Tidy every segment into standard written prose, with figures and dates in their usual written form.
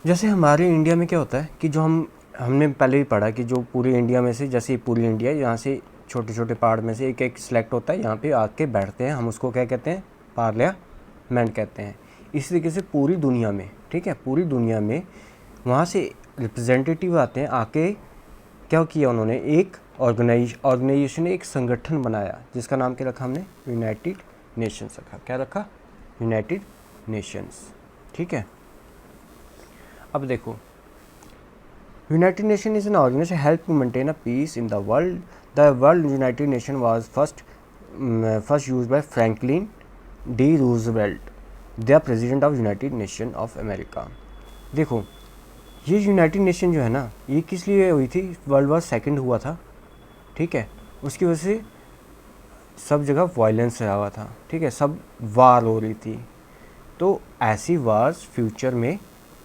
जैसे हमारे इंडिया में क्या होता है कि जो हमने पहले भी पढ़ा कि जो पूरी इंडिया में से, जैसे पूरी इंडिया, यहाँ से छोटे छोटे पहाड़ में से एक एक सिलेक्ट होता है, यहाँ पे आके बैठते हैं, हम उसको क्या कहते हैं, पार्लियामेंट कहते हैं। इस तरीके से पूरी दुनिया में, ठीक है, पूरी दुनिया में वहाँ से रिप्रेजेंटेटिव आते हैं, आके क्या किया उन्होंने, एक ऑर्गेनाइजेशन, एक संगठन बनाया जिसका नाम क्या रखा हमने, यूनाइटेड नेशंस रखा। क्या रखा? United Nations. ठीक है, अब देखो, United Nation is an organisation help to maintain a peace in the world. The world United Nation was first use by Franklin D Roosevelt, the president of United Nation of America. देखो, ये United nation जो है ना, ये किस लिए हुई थी? वर्ल्ड वॉर सेकंड हुआ था, ठीक है, उसकी वजह से सब जगह वायलेंस रहा हुआ था, ठीक है, सब वार हो रही थी। तो ऐसी वार्स फ्यूचर में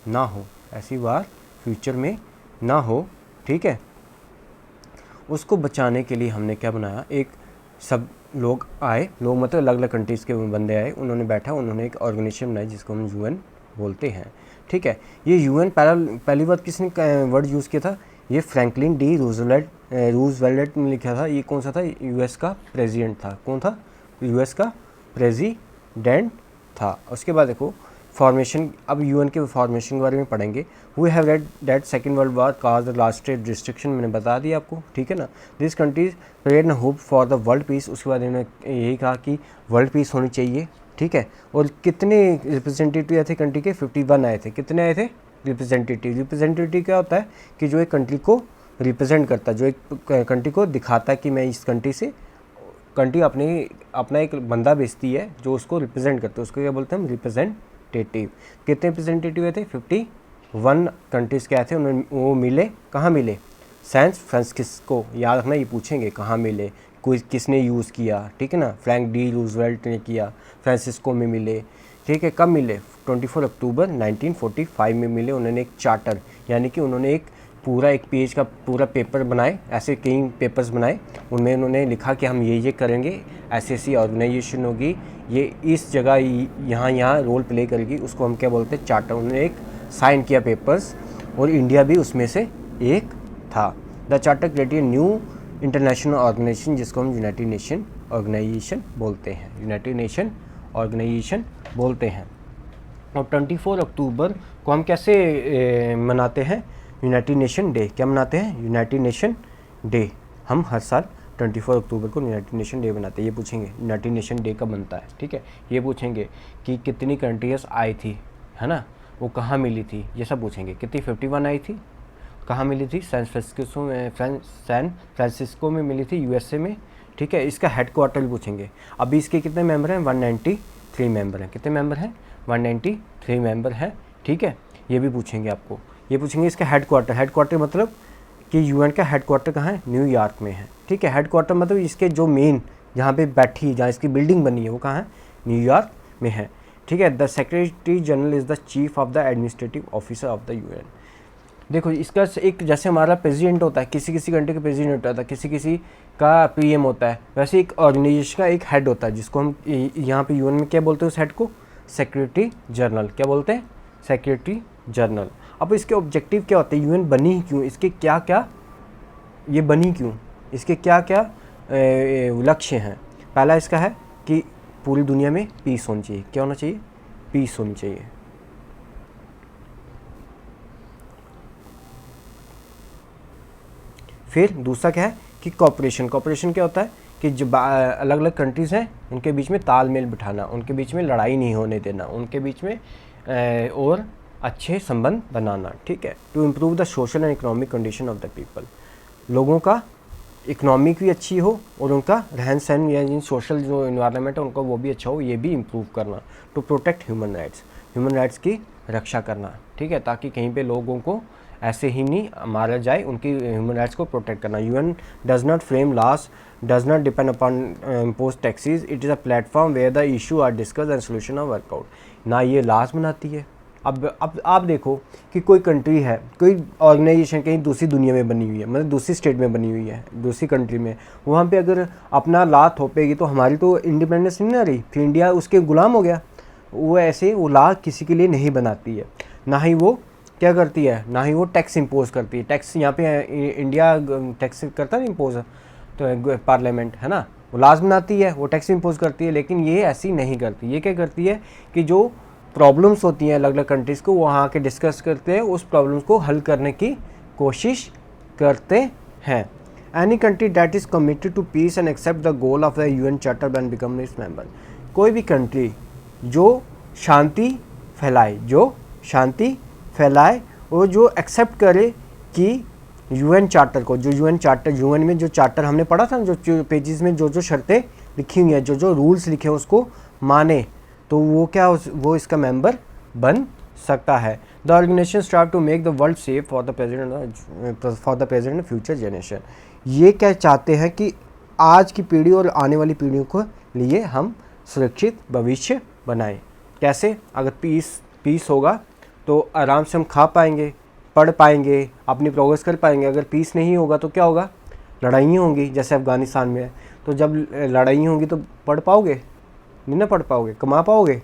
ना हो, ऐसी वार फ्यूचर में ना हो, ठीक है, उसको बचाने के लिए हमने क्या बनाया, एक सब लोग आए, लोग मतलब अलग अलग कंट्रीज़ के बंदे आए, उन्होंने बैठा, उन्होंने एक ऑर्गेनाइजेशन बनाई जिसको हम यूएन बोलते हैं। ठीक है, ये यूएन पहली बार किसने वर्ड यूज़ किया था? ये फ्रैंकलिन डी रूजवेल्ट ने लिखा था। ये कौन सा था? यूएस का प्रेसिडेंट था। कौन था? यूएस का प्रेसिडेंट था। उसके बाद देखो फॉर्मेशन, अब यूएन के फॉर्मेशन के बारे में पढ़ेंगे। We have read that second world war cause the last state restriction, मैंने बता दिया आपको, ठीक है ना। This countries prayed hope for the world peace. उसके बाद इन्होंने यही कहा कि वर्ल्ड पीस होनी चाहिए, ठीक है। और कितने रिप्रेजेंटेटिव आए थे कंट्री के? 51 आए थे। कितने आए थे? रिप्रेजेंटेटिव क्या होता है कि जो एक कंट्री को रिप्रेजेंट करता है, जो एक कंट्री को दिखाता है कि मैं इस कंट्री से, कंट्री अपना एक बंदा भेजती है जो उसको रिप्रेजेंट करता है, उसको क्या बोलते हैं हम? रिप्रेजेंटेटिव। कितने रिप्रेजेंटेटिव थे? 51 कंट्रीज़ के आए थे। उन्होंने वो मिले, कहाँ मिले? San Francisco. याद रखना, ये पूछेंगे कहाँ मिले, कोई किसने यूज़ किया, ठीक है ना। फ्रैंक डी रूजवेल्ट ने किया, फ्रांसिस्को में मिले, ठीक है। कब मिले? 24 अक्टूबर 1945 में मिले। उन्होंने एक चार्टर, यानी कि उन्होंने एक पूरा एक पेज का पूरा पेपर बनाए, ऐसे कई पेपर्स बनाए, उनमें उन्होंने लिखा कि हम ये करेंगे, ऐसी ऑर्गेनाइजेशन होगी, ये इस जगह यहाँ रोल प्ले करेगी, उसको हम क्या बोलते हैं? चार्टर। उन्होंने एक साइन किया पेपर्स, और इंडिया भी उसमें से एक था। The charter created new international organisation जिसको हम यूनाइटेड नेशन ऑर्गेनाइजेशन बोलते हैं, यूनाइटेड नेशन ऑर्गेनाइजेशन बोलते हैं। और 24 अक्टूबर को हम कैसे मनाते हैं? United nation day. क्या मनाते हैं? United nation day. हम हर साल 24 अक्टूबर को यूनाइटेड नेशन डे बनाते हैं। ये पूछेंगे यूनाइटेड नेशन डे कब बनता है, ठीक है। ये पूछेंगे कि कितनी कंट्रीज आई थी, है ना, वो कहाँ मिली थी, ये सब पूछेंगे। कितनी? 51 आई थी। कहाँ मिली थी? सैन फ्रांसिस्को में मिली थी, यूएसए में, ठीक है। इसका हेड क्वार्टर भी पूछेंगे। अभी इसके कितने मेंबर हैं? 193 मेंबर हैं। कितने मेंबर हैं? 193 मेंबर हैं, ठीक है। ये भी पूछेंगे आपको। ये पूछेंगे इसका हेड क्वार्टर मतलब कि यूएन का हेड क्वार्टर कहाँ है? न्यूयॉर्क में है, ठीक है। हेड क्वार्टर मतलब इसके जो मेन जहाँ पे बैठी, जहाँ इसकी बिल्डिंग बनी है, वो कहाँ है? न्यूयॉर्क में है, ठीक है। The secretary general is the chief of the administrative officer of the UN. देखो, इसका एक जैसे हमारा प्रेसिडेंट होता है, किसी किसी कंट्री का प्रेसिडेंट होता है, किसी किसी का पीएम होता है, वैसे एक ऑर्गेनाइजेशन का एक हेड होता है जिसको हम यहाँ पे यूएन में क्या बोलते हैं? उस हेड को सेक्रेटरी जनरल। क्या बोलते हैं? Secretary general. अब इसके ऑब्जेक्टिव क्या होते हैं? यूएन बनी क्यों? इसके क्या क्या, ये बनी क्यों? इसके क्या क्या लक्ष्य हैं? पहला इसका है कि पूरी दुनिया में पीस होनी चाहिए। क्या होना चाहिए? पीस होनी चाहिए। फिर दूसरा क्या है कि कॉपरेशन क्या होता है कि जो अलग अलग कंट्रीज़ हैं उनके बीच में तालमेल बिठाना, उनके बीच में लड़ाई नहीं होने देना, उनके बीच में और अच्छे संबंध बनाना, ठीक है। To improve the social and economic condition of the people, लोगों का इकोनॉमिक भी अच्छी हो और उनका रहन सहन या सोशल जो इन्वायरमेंट है उनका वो भी अच्छा हो, ये भी इम्प्रूव करना। टू प्रोटेक्ट ह्यूमन राइट्स की रक्षा करना, ठीक है, ताकि कहीं पे लोगों को ऐसे ही नहीं मारा जाए, उनकी ह्यूमन राइट्स को प्रोटेक्ट करना। UN does not frame laws, does not depend upon impose taxes, it is a platform where the issue are discuss and solution are work out. ना ये लॉस बनाती है। अब आप देखो कि कोई कंट्री है, कोई ऑर्गेनाइजेशन कहीं दूसरी दुनिया में बनी हुई है, मतलब दूसरी स्टेट में बनी हुई है, दूसरी कंट्री में, वहाँ पे अगर अपना लॉ थोपेगी तो हमारी तो इंडिपेंडेंस नहीं ना रही, फिर इंडिया उसके गुलाम हो गया। वो ऐसे वो लॉ किसी के लिए नहीं बनाती है, ना ही वो क्या करती है, ना ही वो टैक्स इम्पोज करती है। टैक्स यहाँ पे इंडिया टैक्स करता है इम्पोज, तो पार्लियामेंट है ना, वो लाज बनाती है, वो टैक्स इम्पोज करती है। लेकिन ये ऐसी नहीं करती, ये क्या करती है कि जो प्रॉब्लम्स होती हैं अलग अलग कंट्रीज़ को, वहाँ आके डिस्कस करते हैं, उस प्रॉब्लम्स को हल करने की कोशिश करते हैं। Any country that is committed to peace and accept the goal of the UN charter and become its member, कोई भी कंट्री जो शांति फैलाए और जो एक्सेप्ट करे कि UN चार्टर को, जो UN चार्टर, UN में जो चार्टर हमने पढ़ा था, जो पेजेस में जो शर्तें लिखी हुई हैं, जो रूल्स लिखे हैं उसको माने, तो वो क्या, वो इसका मेंबर बन सकता है। The organisation strive to make the world safe for the present and future generation. ये क्या चाहते हैं कि आज की पीढ़ी और आने वाली पीढ़ियों को लिए हम सुरक्षित भविष्य बनाएं। कैसे? अगर पीस होगा तो आराम से हम खा पाएंगे, पढ़ पाएंगे, अपनी प्रोग्रेस कर पाएंगे। अगर पीस नहीं होगा तो क्या होगा? लड़ाइयाँ होंगी, जैसे अफ़गानिस्तान में है। तो जब लड़ाई होंगी तो पढ़ पाओगे? नहीं ना पढ़ पाओगे। कमा पाओगे?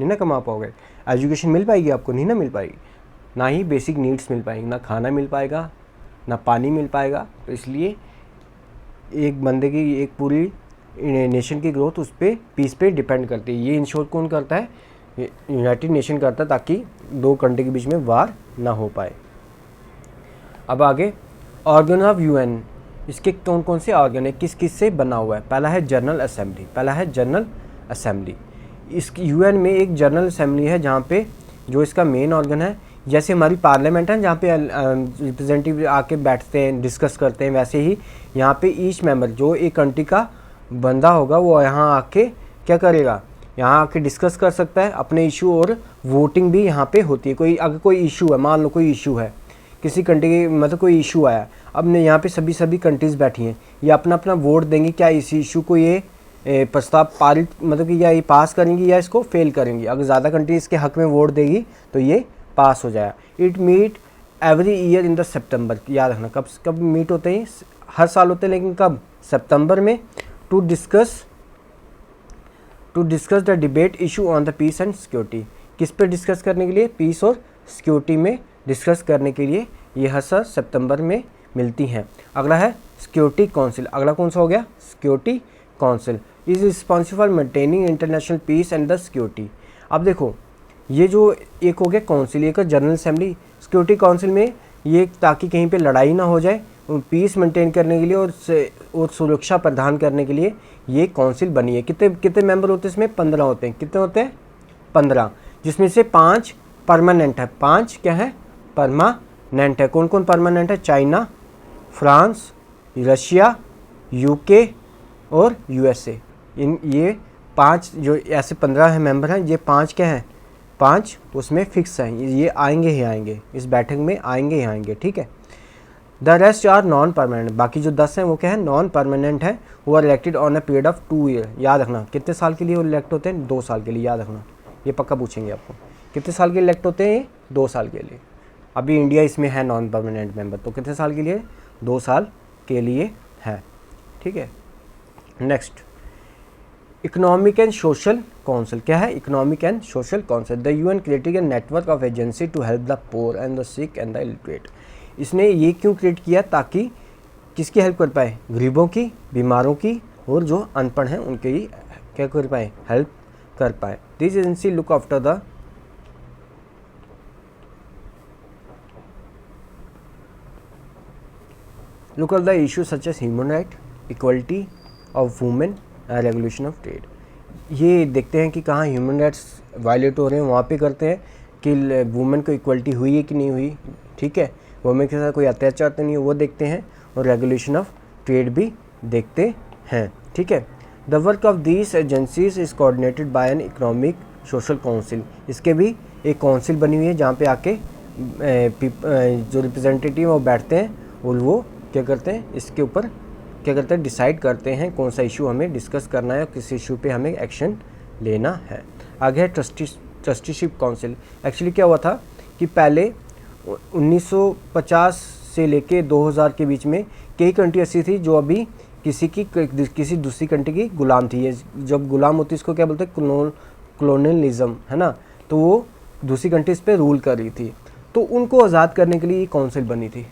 नहीं ना कमा पाओगे। एजुकेशन मिल पाएगी आपको? नहीं ना मिल पाएगी। ना ही बेसिक नीड्स मिल पाएंगी, ना खाना मिल पाएगा, ना पानी मिल पाएगा। तो इसलिए एक बंदे की, एक पूरी नेशन की ग्रोथ उस पर, पीस पे डिपेंड करती है। ये इंश्योर कौन करता है? यूनाइटेड नेशन करता है, ताकि दो कंट्री के बीच में वार ना हो पाए। अब आगे, ऑर्गन ऑफ UN, इसके कौन कौन से ऑर्गन है, किस किस से बना हुआ है? पहला है जनरल असेंबली। इस UN में एक जनरल असेंबली है, जहाँ पे जो इसका मेन ऑर्गन है, जैसे हमारी पार्लियामेंट है जहाँ पे रिप्रेजेंटेटिव आके बैठते हैं, डिस्कस करते हैं, वैसे ही यहाँ पे ईच मेंबर, जो एक कंट्री का बंदा होगा, वो यहाँ आके क्या करेगा? यहाँ आके डिस्कस कर सकता है अपने इशू, और वोटिंग भी यहाँ पे होती है। कोई अगर कोई इशू है, मान लो कोई इशू है किसी कंट्री की, मतलब कोई इशू आया, अब ने यहाँ पे सभी कंट्रीज़ बैठी हैं, ये अपना अपना वोट देंगे, क्या इस इशू को ये प्रस्ताव पारित, मतलब कि या ये पास करेंगी या इसको फेल करेंगी। अगर ज़्यादा कंट्री इसके हक में वोट देगी तो ये पास हो जाएगा। It meet every year in the September, याद रखना कब मीट होते हैं? हर साल होते हैं, लेकिन कब? सितंबर में। To discuss the debate issue on the peace and security, किस पे डिस्कस करने के लिए? पीस और सिक्योरिटी में डिस्कस करने के लिए ये हर साल सितंबर में मिलती हैं। अगला है सिक्योरिटी काउंसिल। अगला कौन सा हो गया? Security council is responsible for maintaining international peace and the security. अब देखो, ये जो एक हो गया काउंसिल, एक जनरल असेंबली। सिक्योरिटी काउंसिल में ये, ताकि कहीं पे लड़ाई ना हो जाए, पीस मेंटेन करने के लिए और सुरक्षा प्रदान करने के लिए ये काउंसिल बनी है। कितने मेंबर होते हैं इसमें? 15 होते हैं। कितने होते हैं? 15, जिसमें से 5 परमानेंट है। 5 क्या है? परमानेंट है। कौन कौन परमानेंट है? चाइना, फ्रांस, रशिया, UK और USA। ये 5 जो ऐसे 15 है मेंबर हैं, ये 5 क्या हैं? 5 उसमें फिक्स हैं, ये आएंगे ही आएंगे, इस बैठक में आएंगे ही आएंगे, ठीक है। The rest are non permanent, बाकी जो 10 हैं वो क्या है? नॉन परमानेंट है। वो are elected on a period of 2 year. याद रखना, कितने साल के लिए वो इलेक्ट होते हैं? 2 साल के लिए। याद रखना, ये पक्का पूछेंगे आपको, कितने साल के इलेक्ट होते हैं? 2 साल के लिए। अभी इंडिया इसमें है नॉन परमानेंट मेंबर, तो कितने साल के लिए? 2 साल के लिए है, ठीक है। Next, economic and social council. क्या है? Economic and social council. The UN created a network of agency to help the poor and the sick and the illiterate. इसने ये क्यों क्रिएट किया? ताकि किसकी हेल्प कर पाए? गरीबों की, बीमारों की, और जो अनपढ़ हैं उनके ही क्या कर पाए? हेल्प कर पाए। This agency look after the issue such as human right, equality of women and regulation of trade. ये देखते हैं कि कहाँ ह्यूमन राइट्स वायलेट हो रहे हैं, वहाँ पे करते हैं कि वुमेन को इक्वलिटी हुई है कि नहीं हुई, ठीक है, वुमेन के साथ कोई अत्याचार तो नहीं है, वो देखते हैं, और रेगुलेशन ऑफ ट्रेड भी देखते हैं, ठीक है। The work of these agencies is coordinated by an economic social council. इसके भी एक काउंसिल बनी हुई है, जहाँ पे आके जो रिप्रेजेंटेटिव वो बैठते हैं, और वो क्या करते हैं? इसके ऊपर क्या करते हैं? डिसाइड करते हैं कौन सा इशू हमें डिस्कस करना है और किस इशू पे हमें एक्शन लेना है। आगे है ट्रस्टीशिप काउंसिल। एक्चुअली क्या हुआ था कि पहले 1950 से लेके 2000 के बीच में कई कंट्री ऐसी थी जो अभी किसी दूसरी कंट्री की गुलाम थी। ये जब गुलाम होती है इसको क्या बोलते हैं? कलोनियलिज्म, है ना। तो वो दूसरी कंट्रीज़ पे रूल कर रही थी। तो उनको आज़ाद करने के लिए ये काउंसिल बनी थी,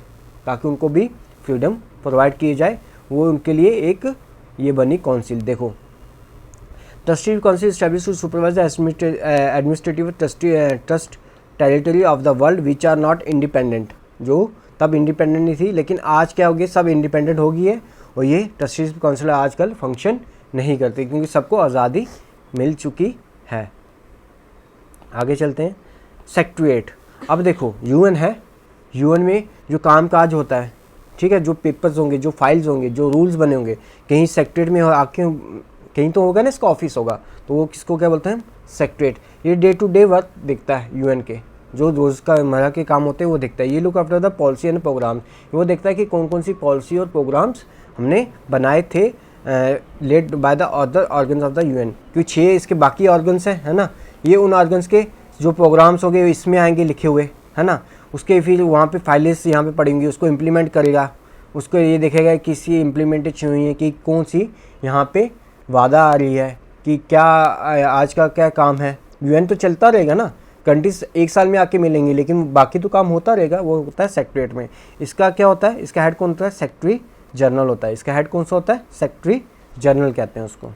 ताकि उनको भी फ्रीडम प्रोवाइड किए जाए, वो उनके लिए एक ये बनी काउंसिल। देखो, trustee council establish to supervise the administrative trust territory of the world which are not independent, जो तब इंडिपेंडेंट नहीं थी, लेकिन आज क्या हो गया, सब इंडिपेंडेंट हो गई है, और ये ट्रस्टीज काउंसिल आजकल फंक्शन नहीं करती क्योंकि सबको आज़ादी मिल चुकी है। आगे चलते हैं। सेक्रेटरीट, अब देखो यूएन है, यूएन में जो काम काज होता है, ठीक है, जो पेपर्स होंगे, जो फाइल्स होंगे, जो रूल्स बने होंगे, कहीं सेक्रेटरीट में आके कहीं तो होगा ना, इसका ऑफिस होगा, तो वो किसको क्या बोलते हैं, सेक्रेटरीट। ये डे टू डे वर्क देखता है यूएन के, जो रोज़ का मरा के काम होते हैं वो देखता है। ये look after the policy and programme, वो देखता है कि कौन कौन सी पॉलिसी और प्रोग्राम्स हमने बनाए थे led by the other organs of the UN, क्योंकि 6 इसके बाकी ऑर्गन्स हैं, है ना, ये उन ऑर्गन्स के जो प्रोग्राम्स हो गए इसमें आएंगे लिखे हुए, है ना, उसके फिर वहाँ पे फाइलें यहाँ पे पड़ेंगी, उसको इम्प्लीमेंट करेगा, उसको ये देखेगा किसी इम्प्लीमेंटेशन हुई है कि कौन सी यहाँ पे वादा आ रही है, कि क्या आज का क्या काम है। यूएन तो चलता रहेगा ना, कंट्रीज एक साल में आके मिलेंगी, लेकिन बाकी तो काम होता रहेगा, वो होता है सेक्रेटरीट में। इसका क्या होता है, इसका हेड कौन होता है, सेक्रेटरी जनरल होता है। इसका हेड कौन सा होता है, सेक्रेटरी जनरल कहते हैं उसको।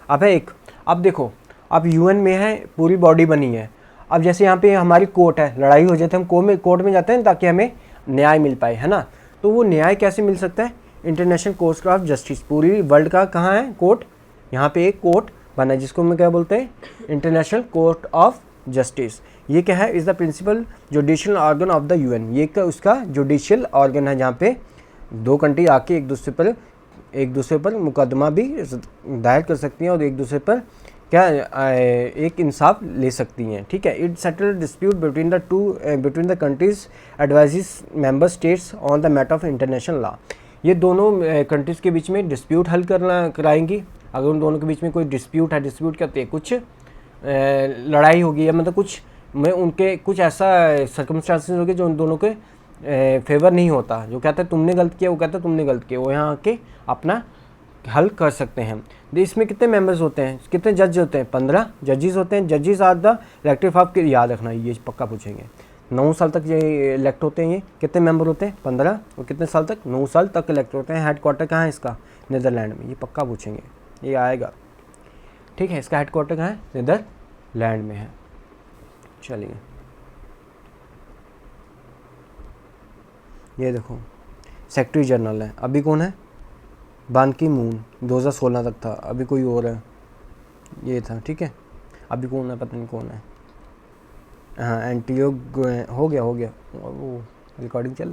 अब है एक, अब देखो, अब यूएन में है पूरी बॉडी बनी है। अब जैसे यहाँ पे हमारी कोर्ट है, लड़ाई हो जाती है, हम कोर्ट में जाते हैं ताकि हमें न्याय मिल पाए, है ना, तो वो न्याय कैसे मिल सकता है, इंटरनेशनल कोर्ट ऑफ जस्टिस, पूरी वर्ल्ड का कहाँ है कोर्ट, यहाँ पे एक कोर्ट बना है जिसको हम क्या बोलते हैं, इंटरनेशनल कोर्ट ऑफ जस्टिस। ये क्या है, is the principal judicial organ of the UN, ये का उसका जुडिशियल ऑर्गन है, जहाँ पे 2 कंट्री आके एक दूसरे पर मुकदमा भी दायर कर सकती हैं और एक दूसरे पर क्या एक इंसाफ ले सकती हैं, ठीक है। It settle dispute between the countries advises member states on the matter of international law. ये दोनों कंट्रीज़ के बीच में डिस्प्यूट हल कराएंगी। अगर उन दोनों के बीच में कोई डिस्प्यूट है, डिस्प्यूट कहते हैं कुछ लड़ाई होगी, या मतलब कुछ में उनके कुछ ऐसा सर्कमस्टांसेस होगी जो उन दोनों के फेवर नहीं होता, जो कहता है तुमने गलत किया, वो कहता है तुमने गलत किया, वो यहाँ आके अपना हल कर सकते हैं। इसमें कितने मेंबर्स होते हैं, कितने जज होते हैं, 15 जजेस होते हैं। जजेस आर द इलेक्टिव ऑफ, याद रखना ये पक्का पूछेंगे, 9 साल तक ये इलेक्ट होते हैं। ये कितने मेंबर होते हैं, 15, और कितने साल तक, 9 साल तक इलेक्ट होते हैं। हेडक्वार्टर कहाँ है इसका, नीदरलैंड में, ये पक्का पूछेंगे, ये आएगा, ठीक है। इसका हेडक्वार्टर कहाँ है, नीदरलैंड में है। चलिए ये देखो सेक्रेटरी जनरल है, अभी कौन है, बान की मून, 2016 तक था, अभी कोई और है, ये था, ठीक है। अभी कौन है पता नहीं कौन है, हाँ एंटियो हो गया, वो रिकॉर्डिंग चल रही।